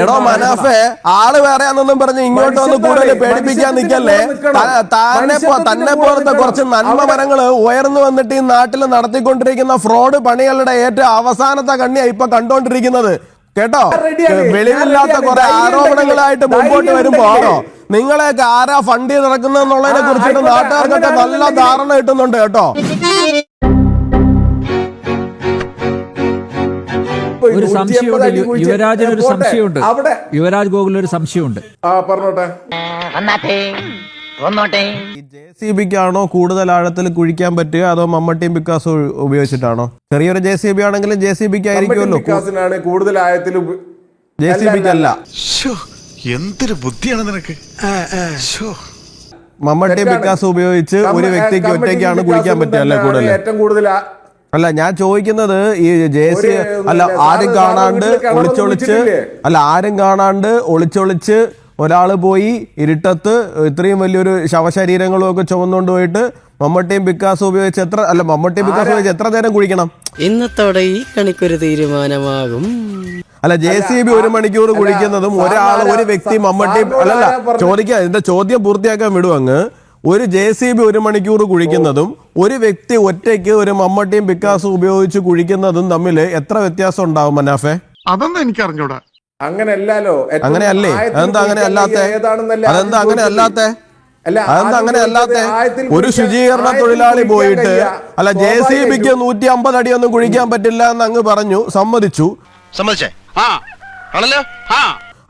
എടോ മനാഫെ, ആള് വേറെയാണെന്നും പറഞ്ഞ് ഇങ്ങോട്ട് വന്ന് കൂടുതൽ പേടിപ്പിക്കാൻ നിൽക്കല്ലേ. തന്നെ പോലത്തെ കുറച്ച് നന്മ മരങ്ങള് ഉയർന്നു വന്നിട്ട് ഈ നാട്ടിൽ നടത്തിക്കൊണ്ടിരിക്കുന്ന ഫ്രോഡ് പണികളുടെ ഏറ്റവും അവസാനത്തെ കണ്ണിയാ ഇപ്പൊ കണ്ടോണ്ടിരിക്കുന്നത്. കേട്ടോ, വെളിവില്ലാത്ത കുറെ ആരോപണങ്ങളായിട്ട് മുമ്പോട്ട് വരുമ്പോ ആണോ നിങ്ങളെയൊക്കെ ആരാ ഫണ്ട് ചെയ്ത് നടക്കുന്നതെന്നുള്ളതിനെ കുറിച്ചിട്ട് നാട്ടുകാർക്കൊക്കെ നല്ല ധാരണ കിട്ടുന്നുണ്ട് കേട്ടോ. ഒരു സംശയമുണ്ട്, യുവരാജന് ഒരു സംശയമുണ്ട്, യുവരാജ് ഗോകുലിന് ഒരു സംശയമുണ്ട്. JCBക്കാണോ കൂടുതൽ ആഴത്തിൽ കുഴിക്കാൻ പറ്റുക അതോ മമ്മട്ടിയും പിക്കാസോ ഉപയോഗിച്ചിട്ടാണോ? ചെറിയൊരു JCB ആണെങ്കിലും JCBക്ക് ആയിരിക്കുമല്ലോ കൂടുതൽ ആഴത്തിൽ, JCBക്ക് അല്ല. എന്തൊരു ബുദ്ധിയാണ് നിനക്ക്. മമ്മട്ടിയും പിക്കാസോ ഉപയോഗിച്ച് ഒരു വ്യക്തിക്ക് ഒറ്റയ്ക്കാണ് കുഴിക്കാൻ പറ്റുക അല്ലേ കൂടുതൽ? ഏറ്റവും കൂടുതൽ അല്ല, ഞാൻ ചോദിക്കുന്നത് ഈ ആരും കാണാണ്ട് ഒളിച്ചൊളിച്ച് ഒരാള് പോയി ഇരുട്ടത്ത് ഇത്രയും വലിയൊരു ശവശരീരങ്ങളും ഒക്കെ ചുമന്നുകൊണ്ട് പോയിട്ട് മമ്മട്ടിയും പിക്കാസോ ഉപയോഗിച്ച് മമ്മട്ടിയും പിക്കാസോ ഉപയോഗിച്ച് എത്ര നേരം കുഴിക്കണം? ഇന്നത്തോടെ ഈ കണിക്കൊരു തീരുമാനമാകും. JCB 1 മണിക്കൂർ കുഴിക്കുന്നതും ഒരു വ്യക്തി മമ്മട്ടിയും ചോദിക്കാം, എന്റെ ചോദ്യം പൂർത്തിയാക്കാൻ വിടുവങ്ങ്. ഒരു JCB 1 മണിക്കൂർ കുഴിക്കുന്നതും ഒരു വ്യക്തി ഒറ്റയ്ക്ക് ഒരു മമ്മട്ടിയും പിക്കാസും ഉപയോഗിച്ച് കുഴിക്കുന്നതും തമ്മിൽ എത്ര വ്യത്യാസം ഉണ്ടാവും മനാഫെ? അതൊന്നും എനിക്ക് അറിഞ്ഞൂടാ. അങ്ങനെയല്ലേ? അതെന്താ അങ്ങനെ അല്ലാത്തെ? ഒരു ശുചീകരണ തൊഴിലാളി പോയിട്ട് JCBക്ക് 150 അടിയൊന്നും കുഴിക്കാൻ പറ്റില്ല എന്ന് അങ്ങ് പറഞ്ഞു, സമ്മതിച്ചു.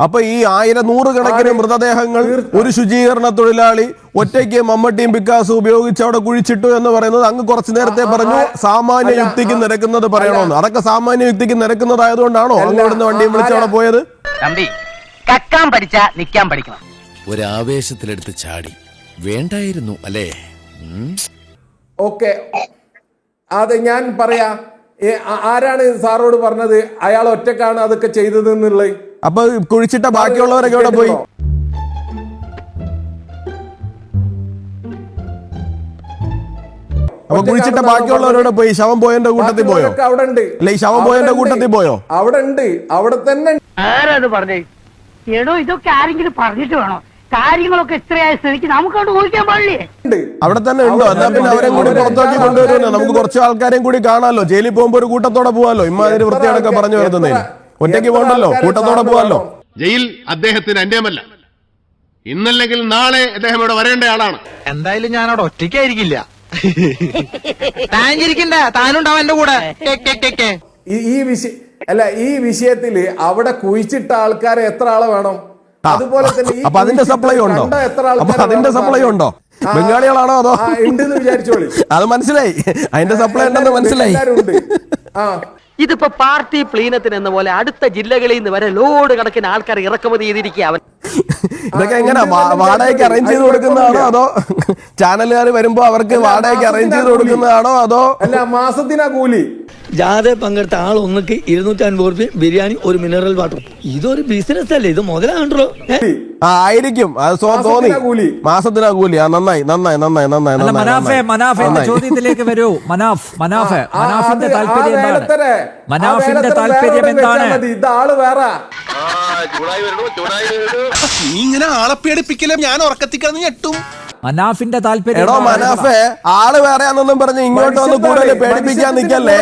അപ്പൊ ഈ 100 കണക്കിന് മൃതദേഹങ്ങൾ ഒരു ശുചീകരണ തൊഴിലാളി ഒറ്റയ്ക്ക് മമ്മട്ടിയും പിക്കാസും ഉപയോഗിച്ച് അവിടെ കുഴിച്ചിട്ടു എന്ന് പറയുന്നത് അങ്ങ് കുറച്ചു നേരത്തെ പറഞ്ഞു സാമാന്യ യുക്തിക്ക് നിരക്കുന്നത് പറയണമെന്ന്. അതൊക്കെ സാമാന്യ യുക്തിക്ക് നിരക്കുന്നതായതുകൊണ്ടാണോ അങ്ങ് ഇവിടുന്ന് വണ്ടിയും വിളിച്ച് അവിടെ പോയത്? ഒരാവേശത്തിലെടുത്ത് ചാടി വേണ്ടായിരുന്നു അല്ലേ? ഓക്കെ, അതെ, ഞാൻ പറയാ. ആരാണ് സാറോട് പറഞ്ഞത് അയാൾ ഒറ്റക്കാണ് അതൊക്കെ ചെയ്തത് എന്നുള്ളത്? അപ്പൊ കുഴിച്ചിട്ട ബാക്കിയുള്ളവരൊക്കെ ഇവിടെ പോയി. അപ്പൊ കുഴിച്ചിട്ട ബാക്കിയുള്ളവരോട് പോയി. ശവം പോയതിന്റെ കൂട്ടത്തിൽ പോയോ? അവിടെ ഉണ്ട്. അല്ല, ഈ ശവം പോയതിന്റെ കൂട്ടത്തിൽ പോയോ? അവിടെ ഉണ്ട്, അവിടെ തന്നെ. ആരാത് പറഞ്ഞേ? എടോ, ഇതൊക്കെ ആരെങ്കിലും പറഞ്ഞിട്ട് വേണോ? കാര്യങ്ങളൊക്കെ ഇത്രയായ സ്ഥിതിക്ക് നമുക്ക് അവിടെ ഊഹിക്കാൻ പാടില്ലേ? അവിടെ തന്നെ ഉണ്ടോ? എന്നാ പിന്നെ അവരെ കൂടി പുറത്താക്കി കൊണ്ടുവരുമല്ലോ. നമുക്ക് കുറച്ച് ആൾക്കാരെയും കൂടി കാണാമല്ലോ. ജയിലിൽ പോകുമ്പോ ഒരു കൂട്ടത്തോടെ പോവാലോ. ഇമ്മാതിരി വൃത്തിയോടൊക്കെ പറഞ്ഞു വരുന്നതിന് ഒറ്റയ്ക്ക് പോകണ്ടല്ലോ, കൂട്ടത്തോടെ പോവാല്ലോ. ജയിൽ അദ്ദേഹത്തിന് അന്യമല്ല. ഇന്നല്ലെങ്കിൽ നാളെ അദ്ദേഹം ഇവിടെ വരേണ്ട ആളാണ്. എന്തായാലും ഞാൻ അവിടെ ഒറ്റയ്ക്കായിരിക്കില്ല. താനുണ്ടാവും എന്റെ കൂടെ. ഈ വിഷയത്തില് അവിടെ കുഴിച്ചിട്ട ആൾക്കാരെ എത്ര ആളെ വേണം? അതുപോലെ തന്നെ അപ്പൊ അതിന്റെ സപ്ലൈ ഉണ്ടോ? ബംഗാളികളാണോ അതോ? ഉണ്ടെന്ന് വിചാരിച്ചോളി. അത് മനസ്സിലായി, അതിന്റെ സപ്ലൈ ഉണ്ടെന്ന് മനസ്സിലായി. ഇതിപ്പോ പാർട്ടി പ്ലീനത്തിന് എന്ന പോലെ അടുത്ത ജില്ലകളിൽ നിന്ന് വരെ ലോഡ് കണക്കിന് ആൾക്കാർ ഇറക്കുമതി ചെയ്തിരിക്കുക. അവൻ ഇതൊക്കെ എങ്ങനെ വാടകയ്ക്ക് അറേഞ്ച് ചെയ്ത് കൊടുക്കുന്നതാണോ അതോ ചാനലുകാർ വരുമ്പോ അവർക്ക് വാടകയ്ക്ക് അറേഞ്ച് ചെയ്ത് കൊടുക്കുന്നതാണോ അതോ മാസത്തിനാ കൂലി? ജാഥ പങ്കെടുത്ത ആൾ ഒന്നക്ക് 250 രൂപ ബിരിയാണി, ഒരു മിനറൽ വാട്ടർ. ഇതൊരു ബിസിനസ് അല്ലേ? ഇത് മുതലാണല്ലോ. ആയിരിക്കും, അത് തോന്നി. മാസത്തിനാ കൂലി. നന്നായി. മനാഫെ ചോദ്യത്തിലേക്ക് വരൂ. മനാഫിന്റെ താല്പര്യം എന്താണ്? ഇതാള് വേറെ. ഇങ്ങനെ ആളെ പേടിപ്പിക്കലും ഞാൻ ഉറക്കത്തിക്കാന്ന് ഞെട്ടും. മനാഫിന്റെ താല്പര്യം. എടോ മനാഫെ, ആള് വേറെയാണെന്നും പറഞ്ഞ് ഇങ്ങോട്ട് വന്ന് കൂടുതൽ പേടിപ്പിക്കാൻ നിൽക്കല്ലേ.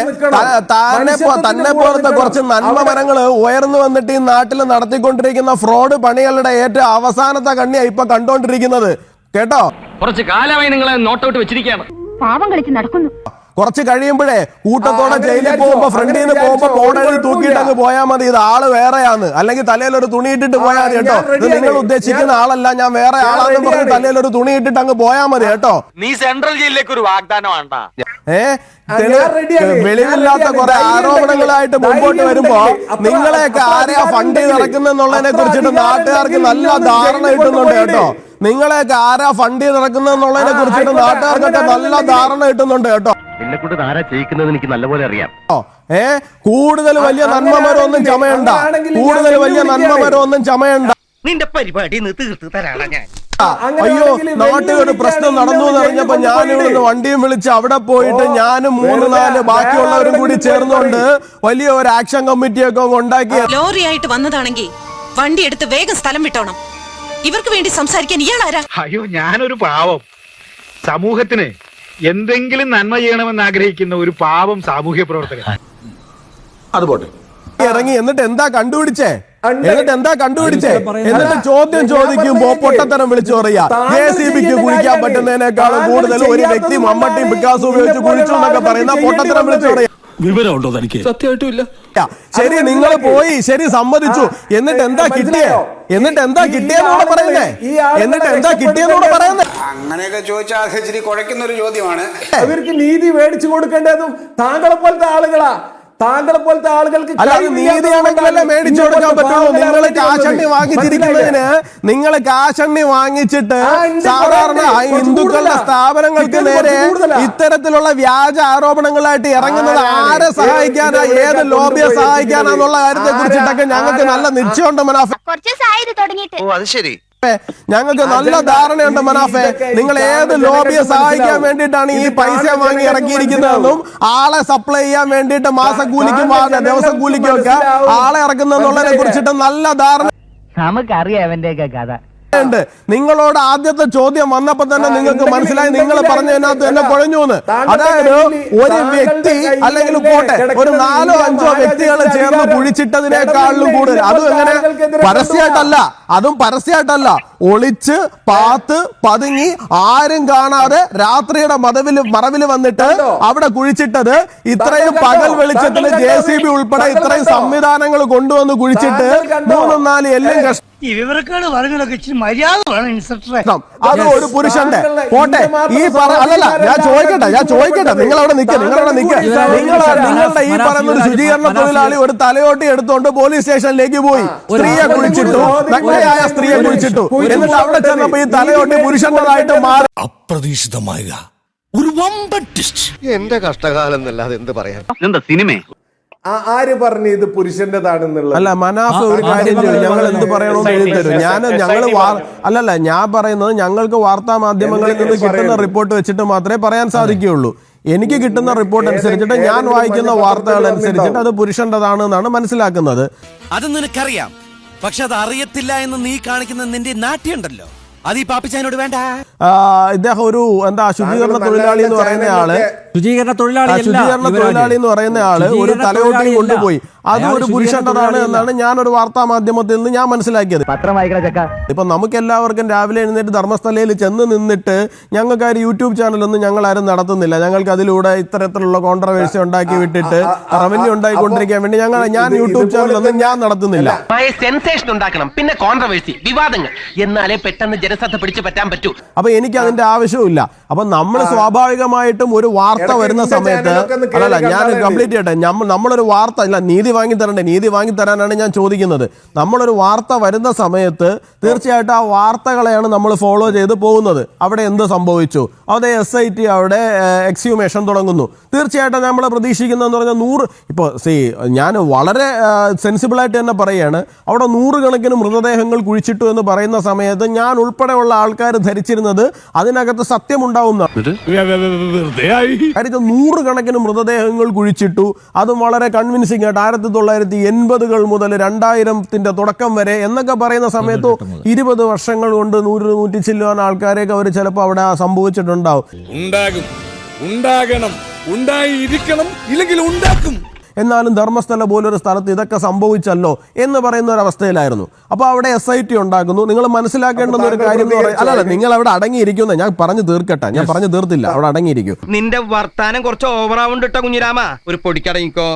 തന്നെ പോലത്തെ കുറച്ച് നന്മ മരങ്ങള് ഉയർന്നു വന്നിട്ട് ഈ നാട്ടിൽ നടത്തിക്കൊണ്ടിരിക്കുന്ന ഫ്രോഡ് പണികളുടെ ഏറ്റവും അവസാനത്തെ കണ്ണിയാ ഇപ്പൊ കണ്ടോണ്ടിരിക്കുന്നത്. കേട്ടോ, കുറച്ച് കാലമായി നിങ്ങളെ നോട്ടൗട്ട് വെച്ചിരിക്കുകയാണ്. പാവം കളിച്ച് നടക്കുന്നു. കുറച്ച് കഴിയുമ്പോഴേ കൂട്ടത്തോടെ ജയിലിൽ പോകുമ്പോ ഫ്രണ്ടിൽ നിന്ന് പോകുമ്പോ കോടതി തൂക്കിയിട്ട് അങ്ങ് പോയാൽ മതി. ഇത് ആള് വേറെയാന്ന്, അല്ലെങ്കിൽ തലയിലൊരു തുണി ഇട്ടിട്ട് പോയാൽ മതി കേട്ടോ. ഇത് നിങ്ങൾ ഉദ്ദേശിക്കുന്ന ആളല്ല, ഞാൻ വേറെ ആളാന്ന് പറഞ്ഞ് തലയിലൊരു തുണി ഇട്ടിട്ട് അങ്ങ് പോയാൽ മതി കേട്ടോ. നീ സെൻട്രൽ ജയിലിലേക്ക് ഒരു വാഗ്ദാനം വേണ്ട. വെളിവില്ലാത്ത കുറെ ആരോപണങ്ങളായിട്ട് മുമ്പോട്ട് വരുമ്പോ നിങ്ങളെയൊക്കെ ആരെയാ ഫണ്ട് ചെയ്ത് നടക്കുന്നെന്നുള്ളതിനെ കുറിച്ചിട്ട് നാട്ടുകാർക്ക് നല്ല ധാരണ കിട്ടുന്നുണ്ട് കേട്ടോ. നിങ്ങളെയൊക്കെ ആരാ ഫണ്ട് ചെയ്ത് നടക്കുന്നെന്നുള്ളതിനെ കുറിച്ചിട്ട് നാട്ടുകാർക്കൊക്കെ നല്ല ധാരണ കിട്ടുന്നുണ്ട് കേട്ടോ. എന്നെക്കൊണ്ട് ആരാ ചെയ്യിക്കുന്നത് എനിക്ക് നല്ലപോലെ അറിയാം. കൂടുതൽ വലിയ നന്മമരൊന്നും ചമയണ്ട. നിന്റെ പരിപാടി തീർത്ത് തരാണ് ഞാൻ. അയ്യോ നാട്ടിൽ ഒരു പ്രശ്നം നടന്നു എന്ന് അറിഞ്ഞപ്പോ ഞാൻ ഇവിടുന്ന് വണ്ടിയും വിളിച്ച് അവിടെ പോയിട്ട് ഞാനും 3-4 ബാക്കിയുള്ളവരും കൂടി ചേർന്നുകൊണ്ട് വലിയ ഒരു ആക്ഷൻ കമ്മിറ്റിയൊക്കെ ഉണ്ടാക്കി. ലോറിയായിട്ട് വന്നതാണെങ്കിൽ വണ്ടി എടുത്ത് വേഗം സ്ഥലം വിട്ടോണം. ഇവർക്ക് വേണ്ടി സംസാരിക്കാൻ ഇയാളാരാ? അയ്യോ ഞാനൊരു പാവം, സമൂഹത്തിന് എന്തെങ്കിലും നന്മ ചെയ്യണമെന്ന് ആഗ്രഹിക്കുന്ന ഒരു പാവം സാമൂഹ്യ പ്രവർത്തകൻ. അത് പോട്ടെ, ഇറങ്ങി എന്നിട്ട് എന്താ കണ്ടുപിടിച്ചേ? എന്നിട്ട് ചോദ്യം ചോദിക്കുമ്പോ പൊട്ടത്തരം വിളിച്ചു പറയാ. JCBക്ക് കുഴിക്കാൻ പറ്റുന്നതിനേക്കാളും കൂടുതൽ ഒരു വ്യക്തി മമ്മട്ടിയും പിക്കാസും ഉപയോഗിച്ച് കുഴിച്ചു എന്നൊക്കെ പറയുന്ന പൊട്ടത്തരം വിളിച്ചു പറയാ. വിവരമുണ്ടോ തനിക്ക്? സത്യമായിട്ടുമില്ല. ശരി, നിങ്ങൾ പോയി, ശരി സമ്മതിച്ചു. എന്നിട്ട് എന്താ കിട്ടിയെന്നോട് പറയുന്നേ? അങ്ങനെയൊക്കെ ചോദിച്ചാൽ ഇച്ചിരി കുഴയ്ക്കുന്ന ഒരു ചോദ്യമാണ്. അവർക്ക് നീതി മേടിച്ചു കൊടുക്കേണ്ടതും താങ്കളെ പോലത്തെ ആളുകളാ. താങ്കളെ പോലത്തെ ആളുകൾക്ക് അല്ലാതെ നീതിയാണെങ്കിലല്ലേ മേടിച്ചു കൊടുക്കാൻ പറ്റുള്ളൂ. നിങ്ങൾ കാശണ്ണി വാങ്ങിച്ചിരിക്കുന്നതിന്, നിങ്ങൾ കാശണ്ണി വാങ്ങിച്ചിട്ട് സാധാരണ ഹിന്ദുക്കളുടെ സ്ഥാപനങ്ങൾക്ക് നേരെ ഇത്തരത്തിലുള്ള വ്യാജ ആരോപണങ്ങളായിട്ട് ഇറങ്ങുന്നത് ആരെ സഹായിക്കാനാ, ഏത് ലോബിയെ സഹായിക്കാനാന്നുള്ള കാര്യത്തെ കുറിച്ചിട്ടൊക്കെ ഞങ്ങൾക്ക് നല്ല നിശ്ചയമുണ്ട് മനാഫെ. അത് ശരി, ഞങ്ങൾക്ക് നല്ല ധാരണയുണ്ട് മനാഫെ. നിങ്ങൾ ഏത് ലോബിയെ സഹായിക്കാൻ വേണ്ടിയിട്ടാണ് ഈ പൈസ വാങ്ങി ഇറക്കിയിരിക്കുന്നതെന്നും ആളെ സപ്ലൈ ചെയ്യാൻ വേണ്ടിയിട്ട് മാസക്കൂലിക്കും ദിവസം കൂലിക്കും ഒക്കെ ആളെ ഇറക്കുന്നതിനെ കുറിച്ചിട്ട് നല്ല ധാരണ നമുക്കറിയാം അവന്റെയൊക്കെ കഥ. നിങ്ങളോട് ആദ്യത്തെ ചോദ്യം വന്നപ്പോ തന്നെ നിങ്ങൾക്ക് മനസ്സിലായി നിങ്ങൾ പറഞ്ഞതിനകത്ത് എന്നെ കുഴഞ്ഞു എന്ന്. അതായത് ഒരു വ്യക്തി അല്ലെങ്കിൽ പോട്ടെ ഒരു 4-5 വ്യക്തികൾ ചേർന്ന് കുഴിച്ചിട്ടതിനേക്കാളും കൂടുതൽ, അതും എങ്ങനെ പരസ്യമായിട്ടല്ല, ഒളിച്ച് പാത്ത് പതുങ്ങി ആരും കാണാതെ രാത്രിയുടെ മറവിൽ വന്നിട്ട് അവിടെ കുഴിച്ചിട്ടത്. ഇത്രയും പകൽ വെളിച്ചത്തിൽ JCB ഉൾപ്പെടെ ഇത്രയും സംവിധാനങ്ങൾ കൊണ്ടുവന്ന് കുഴിച്ചിട്ട് 3-4 എല്ലാം കഷ്ടം. ഇവരൊക്കെയാണ് പറഞ്ഞതൊക്കെ ഇച്ചിരി മര്യാദ വേണം ഇൻസ്പെക്ടറെ. അത് ഒരു പുരുഷന്റെ പോട്ടെ. അല്ലല്ല, ഞാൻ ചോദിക്കട്ടെ, നിങ്ങളവിടെ നിൽക്കുക. നിങ്ങളുടെ ഈ പറയുന്ന ഒരു ശുചീകരണ തൊഴിലാളി ഒരു തലയോട്ടി എടുത്തുകൊണ്ട് പോലീസ് സ്റ്റേഷനിലേക്ക് പോയി. സ്ത്രീയെ കുഴിച്ചിട്ടു, നഗ്നയായ സ്ത്രീയെ കുഴിച്ചിട്ടു. എന്നിട്ട് അവിടെ ചെന്നപ്പോ ഈ തലയോട്ടി പുരുഷന്റേതായിട്ട് മാറി. അപ്രതീക്ഷിതമായ ഒരു വമ്പൻ ട്വിസ്റ്റ്. എന്റെ കഷ്ടകാലം എന്നല്ലാതെ എന്ത് പറയാൻ. എന്താ സിനിമ? ആര് പറഞ്ഞു ഇത് പുരുഷന്റേതാണെന്നുള്ളത്? അല്ല മനാഫ്, ഒരു കാര്യം ചെയ്യും, ഞങ്ങൾ എന്ത് പറയണമെന്ന് എഴുതി തരും. ഞാൻ പറയുന്നത് ഞങ്ങൾക്ക് വാർത്താ മാധ്യമങ്ങളിൽ നിന്ന് കിട്ടുന്ന റിപ്പോർട്ട് വെച്ചിട്ട് മാത്രമേ പറയാൻ സാധിക്കുകയുള്ളൂ. എനിക്ക് കിട്ടുന്ന റിപ്പോർട്ട് അനുസരിച്ചിട്ട്, ഞാൻ വായിക്കുന്ന വാർത്തകൾ അനുസരിച്ചിട്ട് അത് പുരുഷന്റേതാണെന്നാണ് മനസ്സിലാക്കുന്നത്. അത് നിനക്കറിയാം, പക്ഷെ അത് അറിയത്തില്ല എന്ന് നീ കാണിക്കുന്ന നിന്റെ നാട്യമുണ്ടല്ലോ, അത് ഈ പാപ്പിച്ചാനോട് വേണ്ട. ഇദ്ദേഹം ഒരു ശുചീകരണ തൊഴിലാളി എന്ന് പറയുന്ന ആള് ഒരു തലയോട്ടി കൊണ്ടുപോയി. അത് ഒരു പുരുഷന്റേതാണ് എന്നാണ് ഞാനൊരു വാർത്താ മാധ്യമത്തിൽ നിന്ന് ഞാൻ മനസ്സിലാക്കിയത്. ഇപ്പൊ നമുക്ക് എല്ലാവർക്കും രാവിലെ എഴുന്നേറ്റ് ധർമ്മസ്ഥലയിൽ ചെന്ന് നിന്നിട്ട് ഞങ്ങൾക്ക് ആ യൂട്യൂബ് ചാനലൊന്നും ഞങ്ങൾ ആരും നടത്തുന്നില്ല. ഞങ്ങൾക്ക് അതിലൂടെ ഇത്തരത്തിലുള്ള കോൺട്രവേഴ്സി ഉണ്ടാക്കി വിട്ടിട്ട് റവന്യൂ ഉണ്ടായിക്കൊണ്ടിരിക്കാൻ വേണ്ടി ഞാൻ യൂട്യൂബ് ചാനലൊന്നും ഞാൻ നടത്തുന്നില്ല. സെൻസേഷൻ ഉണ്ടാക്കണം, പിന്നെ കോൺട്രവേഴ്സി, വിവാദങ്ങൾ, എന്നാലേ പെട്ടെന്ന് ജനശ്രദ്ധ പിടിച്ചു പറ്റാൻ പറ്റൂ. അപ്പൊ എനിക്ക് അതിന്റെ ആവശ്യമില്ല. അപ്പൊ നമ്മൾ സ്വാഭാവികമായിട്ടും ഒരു വാർത്ത വരുന്ന സമയത്ത്, ഞാൻ കംപ്ലീറ്റ് ചെയ്യട്ടെ, നമ്മളൊരു വാർത്ത ഇല്ല, നീതി വാങ്ങി തരാനാണ് ഞാൻ ചോദിക്കുന്നത്. നമ്മളൊരു വാർത്ത വരുന്ന സമയത്ത് തീർച്ചയായിട്ടും ആ വാർത്തകളെയാണ് നമ്മൾ ഫോളോ ചെയ്ത് പോകുന്നത്. അവിടെ എന്ത് സംഭവിച്ചു, അവിടെ SIT അവിടെ എക്സ്ഹ്യൂമേഷൻ തുടങ്ങുന്നു. തീർച്ചയായിട്ടും നമ്മൾ പ്രതീക്ഷിക്കുന്നതെന്ന് പറഞ്ഞാൽ 100, ഇപ്പോൾ ഞാൻ വളരെ സെൻസിബിളായിട്ട് തന്നെ പറയുകയാണ്, അവിടെ 100 കണക്കിന് മൃതദേഹങ്ങൾ കുഴിച്ചിട്ടു എന്ന് പറയുന്ന സമയത്ത് ഞാൻ ഉൾപ്പെടെയുള്ള ആൾക്കാർ ധരിച്ചിരുന്നത് അതിനകത്ത് സത്യമുണ്ടാവുന്ന 100 കണക്കിന് മൃതദേഹങ്ങൾ കുഴിച്ചിട്ടു. അതും വളരെ കൺവിൻസിംഗ് ആയിട്ട് 1980-കൾ മുതൽ 2000-ന്റെ തുടക്കം വരെ എന്നൊക്കെ പറയുന്ന സമയത്ത് 20 വർഷങ്ങൾ കൊണ്ട് 100-100 ചില്ലുവാൻ ആൾക്കാരെയൊക്കെ അവർ ചിലപ്പോൾ അവിടെ സംഭവിച്ചിട്ടുണ്ടാവും. ഉണ്ടാകണം, ഉണ്ടായിരിക്കണം, ഇല്ലെങ്കിൽ ഉണ്ടാക്കും. എന്നാലും ധർമ്മസ്ഥല പോലൊരു സ്ഥലത്ത് ഇതൊക്കെ സംഭവിച്ചല്ലോ എന്ന് പറയുന്ന ഒരു അവസ്ഥയിലായിരുന്നു. അപ്പോൾ അവിടെ SIT ഉണ്ടാക്കുന്നു. നിങ്ങൾ മനസ്സിലാക്കേണ്ടുന്ന ഒരു കാര്യം എന്ന് പറയുന്നത്, അല്ലല്ല, നിങ്ങൾ അവിടെ അടങ്ങിയിരിക്കുന്ന, ഞാൻ പറഞ്ഞു തീർക്കട്ടെ, ഞാൻ പറഞ്ഞു തീർത്തില്ല, അവിടെ അടങ്ങിയിരിക്കും. നിന്റെ വർത്താനം കുറച്ച് ഓവറാവുണ്ട് കേട്ടോ കുഞ്ഞിരാമ, ഒരു പൊടിക്കടങ്ങിക്കോ.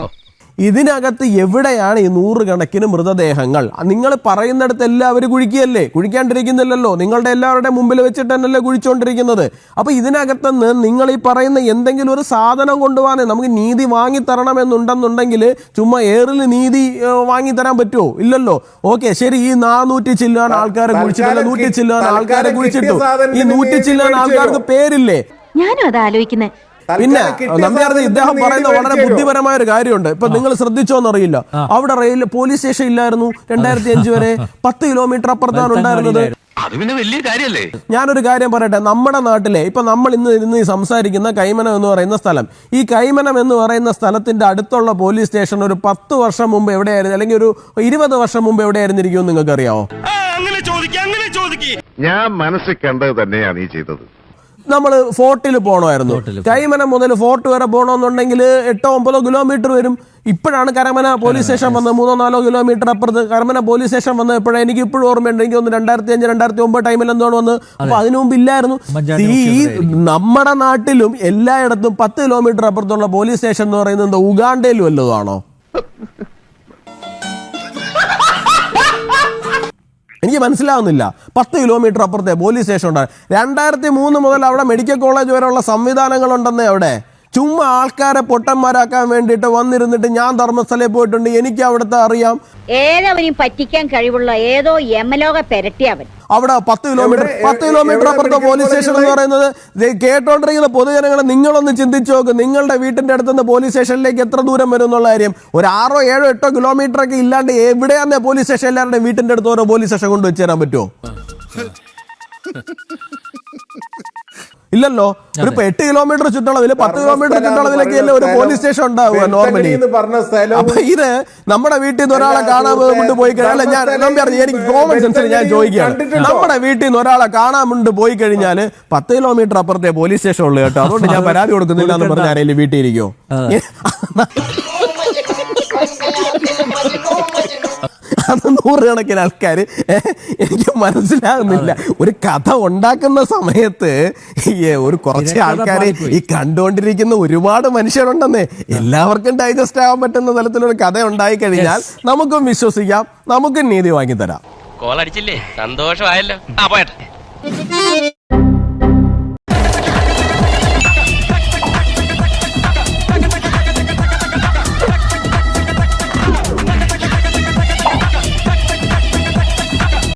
ഇതിനകത്ത് എവിടെയാണ് ഈ 100 കണക്കിന് മൃതദേഹങ്ങൾ? നിങ്ങൾ പറയുന്നിടത്ത് എല്ലാവരും കുഴിക്കുകയല്ലേ, കുഴിക്കാണ്ടിരിക്കുന്നില്ലല്ലോ. നിങ്ങളുടെ എല്ലാവരുടെ മുമ്പിൽ വെച്ചിട്ട് തന്നെയല്ലേ കുഴിച്ചുകൊണ്ടിരിക്കുന്നത്. അപ്പോൾ ഇതിനകത്തുനിന്ന് നിങ്ങൾ ഈ പറയുന്ന എന്തെങ്കിലും ഒരു സാധനം കൊണ്ടുപോകാനേ നമുക്ക് നീതി വാങ്ങിത്തരണമെന്നുണ്ടെന്നുണ്ടെങ്കിൽ ചുമ്മാ ഏറിൽ നീതി വാങ്ങിത്തരാൻ പറ്റുമോ? ഇല്ലല്ലോ. ഓക്കെ, ശരി, ഈ 400 ചില്ലാൻ ആൾക്കാരെ കുഴിച്ചിട്ടില്ല, 100 ചില്ലാൻ ആൾക്കാരെ കുഴിച്ചിട്ടു. ഈ 100 ചില്ലാൻ ആൾക്കാർക്ക് പേരില്ലേ? ഞാനും അത് ആലോചിക്കുന്നേ. പിന്നെ നമ്പ്യാർജി, ഇദ്ദേഹം പറയുന്ന വളരെ ബുദ്ധിപരമായ ഒരു കാര്യമുണ്ട്. ഇപ്പൊ നിങ്ങൾ ശ്രദ്ധിച്ചോന്നറിയില്ല, അവിടെ പോലീസ് സ്റ്റേഷൻ ഇല്ലായിരുന്നു 2005 വരെ. 10 കിലോമീറ്റർ അപ്പുറത്താണ് ഉണ്ടായിരുന്നത്. അത് പിന്നെ വലിയ കാര്യല്ലേ. ഞാനൊരു കാര്യം പറയട്ടെ, നമ്മുടെ നാട്ടിലെ ഇപ്പൊ നമ്മൾ ഇന്ന് സംസാരിക്കുന്ന കൈമനം എന്ന് പറയുന്ന സ്ഥലം, ഈ കൈമനം എന്ന് പറയുന്ന സ്ഥലത്തിന്റെ അടുത്തുള്ള പോലീസ് സ്റ്റേഷൻ ഒരു 10 വർഷം മുമ്പ് എവിടെയായിരുന്നു, അല്ലെങ്കിൽ ഒരു 20 വർഷം മുമ്പ് എവിടെയായിരുന്നിരിക്കും നിങ്ങൾക്ക് അറിയാവോ? ഞാൻ മനസ്സിൽ കണ്ടത് തന്നെയാണ് ഈ ചെയ്തത്. നമ്മൾ ഫോർട്ടിൽ പോകണമായിരുന്നു. കൈമനം മുതൽ ഫോർട്ട് വരെ പോകണമെന്നുണ്ടെങ്കിൽ 8-9 കിലോമീറ്റർ വരും. ഇപ്പോഴാണ് കരമന പോലീസ് സ്റ്റേഷൻ വന്നത്, 3-4 കിലോമീറ്റർ അപ്പുറത്ത് കരമന പോലീസ് സ്റ്റേഷൻ വന്നത്. എപ്പോഴാണ് എനിക്ക് ഇപ്പോഴും ഓർമ്മയുണ്ട്, എനിക്ക് ഒന്ന് 2005-2009 ടൈമിൽ എന്താണ് വന്നത്. അപ്പൊ അതിനു മുമ്പ് ഇല്ലായിരുന്നു. ഈ നമ്മുടെ നാട്ടിലും എല്ലായിടത്തും 10 കിലോമീറ്റർ അപ്പുറത്തുള്ള പോലീസ് സ്റ്റേഷൻ എന്ന് പറയുന്നത് ഉഗാണ്ടയിലും വല്ലതുമാണോ? എനിക്ക് മനസ്സിലാവുന്നില്ല. 10 കിലോമീറ്റർ അപ്പുറത്തെ പോലീസ് സ്റ്റേഷൻ ഉണ്ട്. 2003 മുതൽ അവിടെ മെഡിക്കൽ കോളേജ് വരെയുള്ള സംവിധാനങ്ങളുണ്ടെന്നേ അവിടെ. ചുമ്മാ ആൾക്കാരെ പൊട്ടന്മാരാക്കാൻ വേണ്ടിയിട്ട് വന്നിരുന്നിട്ട് ഞാൻ ധർമ്മസ്ഥലയിൽ പോയിട്ടുണ്ട്, എനിക്ക് അവിടുത്തെ അറിയാം. ഏതവനെയും പറ്റിക്കാൻ കഴിവുള്ള ഏതോ യമലോക പെരട്ടിയവൻ അവിടെ 10 കിലോമീറ്റർ അപ്പുറത്തെ പോലീസ് സ്റ്റേഷൻ എന്ന് പറയുന്നത് കേട്ടോണ്ടിരിക്കുന്ന പൊതുജനങ്ങളെ നിങ്ങളൊന്ന് ചിന്തിച്ചു നോക്ക്. നിങ്ങളുടെ വീട്ടിന്റെ അടുത്തുനിന്ന് പോലീസ് സ്റ്റേഷനിലേക്ക് എത്ര ദൂരം വരും എന്നുള്ള കാര്യം. ഒരു 6, 7, 8 കിലോമീറ്റർ ഒക്കെ ഇല്ലാണ്ട് എവിടെയാന്നേ പോലീസ് സ്റ്റേഷൻ എല്ലാവരുടെ വീട്ടിന്റെ അടുത്ത് ഓരോ പോലീസ് സ്റ്റേഷൻ കൊണ്ട് വെച്ച് തരാൻ പറ്റുമോ? ഇല്ലല്ലോ. ഒരു 8 കിലോമീറ്റർ ചുറ്റളവില് 10 കിലോമീറ്റർ ചുറ്റളവിലൊക്കെ ഒരു പോലീസ് സ്റ്റേഷൻ ഉണ്ടാവുക നോർമലി. അപ്പൊ ഇത് നമ്മുടെ വീട്ടിൽ നിന്ന് ഒരാളെ കാണാൻ കൊണ്ട് പോയി കഴിഞ്ഞാൽ, എനിക്ക് കോമൺ സെൻസിൽ ഞാൻ ചോദിക്കുകയാണ്, നമ്മുടെ വീട്ടിൽ നിന്ന് ഒരാളെ കാണാൻ കൊണ്ട് പോയി കഴിഞ്ഞാൽ 10 കിലോമീറ്റർ അപ്പുറത്തെ പോലീസ് സ്റ്റേഷൻ ഉള്ളു കേട്ടോ. അതുകൊണ്ട് ഞാൻ പരാതി കൊടുക്കുന്നില്ല എന്ന് പറഞ്ഞ ആരെങ്കിലും വീട്ടിൽ ഇരിക്കോ? അത് 100 കണക്കിന് ആൾക്കാർ. എനിക്ക് മനസ്സിലാകുന്നില്ല, ഒരു കഥ ഉണ്ടാക്കുന്ന സമയത്ത് ഒരു കുറച്ച് ആൾക്കാർ ഈ കണ്ടുകൊണ്ടിരിക്കുന്ന ഒരുപാട് മനുഷ്യരുണ്ടെന്നേ. എല്ലാവർക്കും ഡൈജസ്റ്റ് ആവാൻ പറ്റുന്ന തരത്തിലൊരു കഥ ഉണ്ടായി കഴിഞ്ഞാൽ നമുക്കും വിശ്വസിക്കാം, നമുക്കും നീതി വാങ്ങിത്തരാം. കോളടിച്ചില്ലേ, സന്തോഷമായല്ലോ.